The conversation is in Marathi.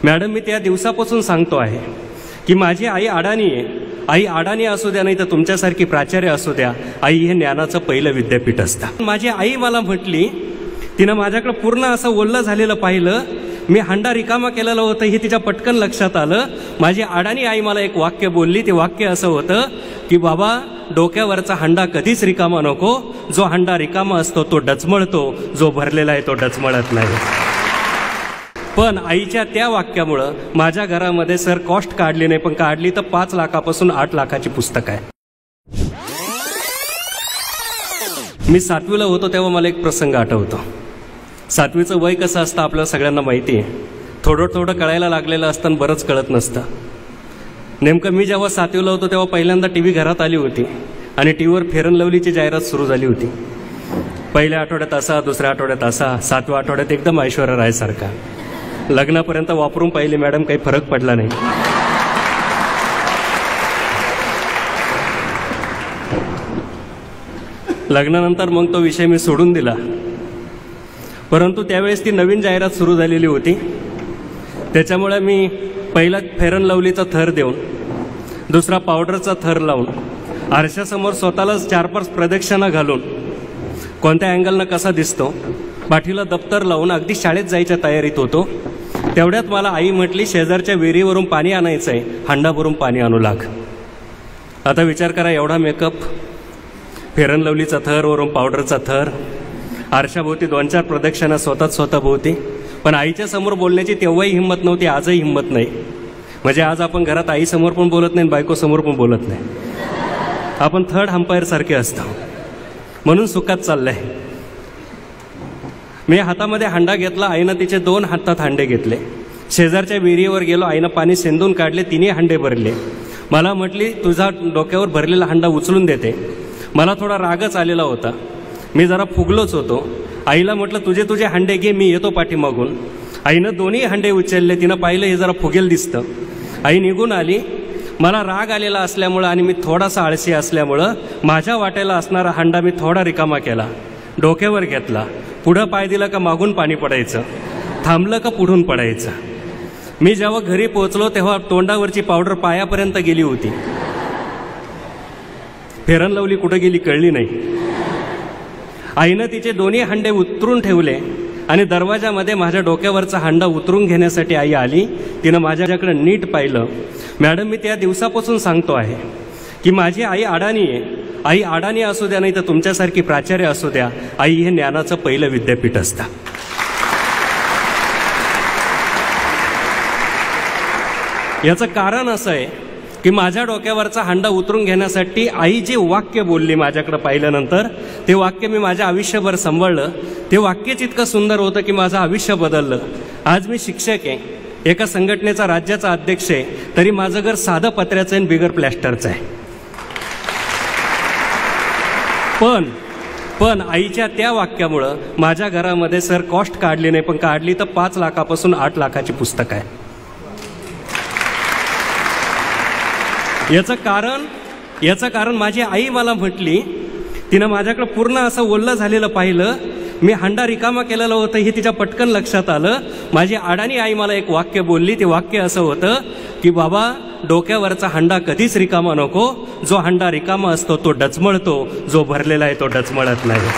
मॅडम, मी त्या दिवसापासून सांगतो आहे की माझी आई अडाणी आहे. आई अडाणी असू द्या नाही तर तुमच्यासारखी प्राचार्य असू द्या, आई हे ज्ञानाचं पहिलं विद्यापीठ असतं. माझी आई मला म्हटली, तिनं माझ्याकडे पूर्ण असं ओल्लं झालेलं पाहिलं, मी हंडा रिकामा केलेलं होतं हे तिच्या पटकन लक्षात आलं. माझी अडाणी आई मला एक वाक्य बोलली. ते वाक्य असं होतं की बाबा, डोक्यावरचा हंडा कधीच रिकामा नको. जो हंडा रिकामा असतो तो डचमळतो, जो भरलेला आहे तो डचमळत नाही. पण आईच्या त्या वाक्यामुळं माझ्या घरामध्ये सर कॉस्ट काढली नाही, पण काढली तर 5 लाखापासून 8 लाखाची पुस्तक आहे. मी 7वीला होतो तेव्हा मला एक प्रसंग आठवतो. 7वीचं वय कसं असतं आपल्याला सगळ्यांना माहिती आहे. थोडं थोडं कळायला लागलेलं असतं आणि बरंच कळत नसतं. नेमकं मी जेव्हा 7वीला होतो तेव्हा पहिल्यांदा टी व्ही घरात आली होती आणि टी व्हीवर फेअर अँड लवलीची जाहिरात सुरू झाली होती. पहिल्या आठवड्यात असा, दुसऱ्या आठवड्यात असा, 7व्या आठवड्यात एकदम ऐश्वर्या राय सारखा. लग्नापर्यंत वापरून पाहिली मॅडम, काही फरक पडला नाही. लग्नानंतर मग तो विषय मी सोडून दिला. परंतु त्यावेळेस ती नवीन जाहिरात सुरू झालेली होती. त्याच्यामुळे मी पहिला फेअर अँड लवलीचा थर देऊन, दुसरा पावडरचा थर लावून, आरशासमोर स्वतःला 4-5 प्रदक्षिणा घालून कोणत्या अँगलनं कसा दिसतो, पाठीला दप्तर लावून अगदी शाळेत जायच्या तयारीत होतो. तेवढ्यात मला आई म्हटली, शेजारच्या विहिरीवरून पाणी आणायचं आहे, हंडा भरून पाणी आणू लाग. आता विचार करा, एवढा मेकअप, फेअर अँड लवलीचा थर, वरून पावडरचा थर, आरशाभोवती 2-4 प्रदक्षिणा स्वतः भोवती. पण आईच्या समोर बोलण्याची तेव्हाही हिंमत नव्हती, आजही हिंमत नाही. म्हणजे आज आपण घरात आईसमोर पण बोलत नाही, बायकोसमोर पण बोलत नाही. आपण थर्ड अंपायर सारखे असतो. म्हणून सुखात चाललंय. मी हातामध्ये हंडा घेतला, आईनं तिचे 2 हातात हंडे घेतले. शेजारच्या विहिरीवर गेलो, आईनं पाणी शेंदून काढले, 3 हंडे भरले. मला म्हटली, तुझा डोक्यावर भरलेला हंडा उचलून देते. मला थोडा रागच आलेला होता, मी जरा फुगलोच होतो. आईला म्हटलं, तुझे हंडे घे, मी येतो पाठीमागून. आईनं 2ही हंडे उचलले. तिनं पाहिलं, हे जरा फुगेल दिसतं. आई निघून आली. मला राग आलेला असल्यामुळं आणि मी थोडासा आळशी असल्यामुळं माझ्या वाट्याला असणारा हंडा मी थोडा रिकामा केला, डोक्यावर घेतला. पुढं पाय दिला का मागून पाणी पडायचं, थांबलं का पुढून पडायचं. मी जेव्हा घरी पोहोचलो तेव्हा तोंडावरची पावडर पायापर्यंत गेली होती. फेअर अँड लवली कुठं गेली कळली नाही. आईनं तिचे 2ही हंडे उतरून ठेवले आणि दरवाजामध्ये माझ्या डोक्यावरचा हंडा उतरून घेण्यासाठी आई आली. तिनं माझ्याकडे नीट पाहिलं. मॅडम, मी त्या दिवसापासून सांगतो आहे की माझी आई अडाणी आहे. आई अडाणी असू द्या नाही तर तुमच्यासारखी प्राचार्य असू द्या, आई हे ज्ञानाचं पहिलं विद्यापीठ असतं. याचं कारण असं आहे की माझ्या डोक्यावरचा हंडा उतरून घेण्यासाठी आई जे वाक्य बोलली माझ्याकडे पाहिल्यानंतर, ते वाक्य मी माझ्या आयुष्यभर सांभाळलं. ते वाक्यच इतकं सुंदर होतं की माझं आयुष्य बदललं. आज मी शिक्षक आहे, एका संघटनेचा राज्याचा अध्यक्ष आहे, तरी माझं घर साधं पत्र्याचं आणि बिगर प्लॅस्टरचं आहे. पण आईच्या त्या वाक्यामुळं माझ्या घरामध्ये सर कॉस्ट काढली नाही, पण काढली तर 5 लाखापासून 8 लाखाची पुस्तक आहे. याचं कारण माझी आई मला म्हटली, तिनं माझ्याकडे पूर्ण असं ओल्लं झालेलं पाहिलं, मी हंडा रिकामा केलेलं होतं हे तिच्या पटकन लक्षात आलं. माझी अडाणी आई मला एक वाक्य बोलली. ते वाक्य असं होतं की बाबा, डोक्यावरचा हंडा कधीच रिकामा नको. जो हंडा रिकामा असतो तो डचमळतो, जो भरलेला आहे तो डचमळत नाही.